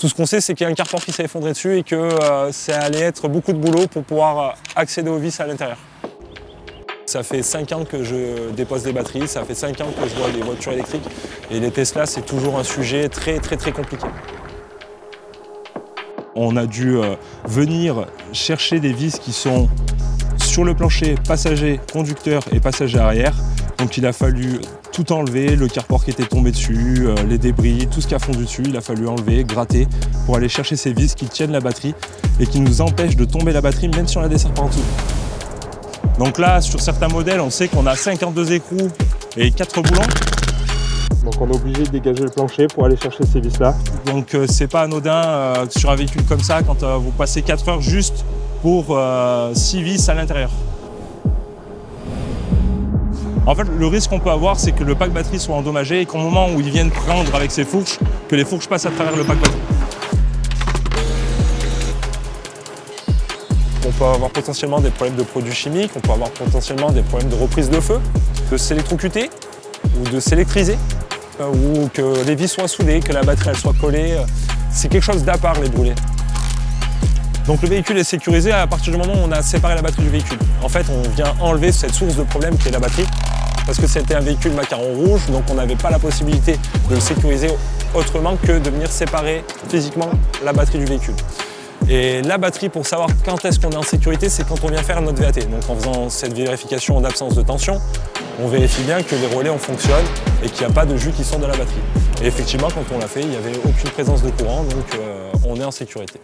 Tout ce qu'on sait, c'est qu'il y a un carport qui s'est effondré dessus et que ça allait être beaucoup de boulot pour pouvoir accéder aux vis à l'intérieur. Ça fait 5 ans que je dépose des batteries, ça fait 5 ans que je vois des voitures électriques et les Tesla, c'est toujours un sujet très compliqué. On a dû venir chercher des vis qui sont sur le plancher passager, conducteur et passager arrière. Donc il a fallu tout enlever, le carport qui était tombé dessus, les débris, tout ce qui a fondu dessus, il a fallu enlever, gratter pour aller chercher ces vis qui tiennent la batterie et qui nous empêchent de tomber la batterie même si on la desserre par en dessous. Donc là, sur certains modèles, on sait qu'on a 52 écrous et 4 boulons. Donc on est obligé de dégager le plancher pour aller chercher ces vis-là. Donc c'est pas anodin sur un véhicule comme ça quand vous passez 4 heures juste pour 6 vis à l'intérieur. En fait, le risque qu'on peut avoir, c'est que le pack batterie soit endommagé et qu'au moment où ils viennent prendre avec ces fourches, que les fourches passent à travers le pack batterie. On peut avoir potentiellement des problèmes de produits chimiques, on peut avoir potentiellement des problèmes de reprise de feu, de s'électrocuter ou de s'électriser, ou que les vis soient soudées, que la batterie elle soit collée. C'est quelque chose d'à part les brûlés. Donc le véhicule est sécurisé à partir du moment où on a séparé la batterie du véhicule. En fait, on vient enlever cette source de problème qui est la batterie, parce que c'était un véhicule macaron rouge, donc on n'avait pas la possibilité de le sécuriser autrement que de venir séparer physiquement la batterie du véhicule. Et la batterie, pour savoir quand est-ce qu'on est en sécurité, c'est quand on vient faire notre VAT. Donc en faisant cette vérification d'absence de tension, on vérifie bien que les relais fonctionnent et qu'il n'y a pas de jus qui sort de la batterie. Et effectivement, quand on l'a fait, il n'y avait aucune présence de courant, donc on est en sécurité.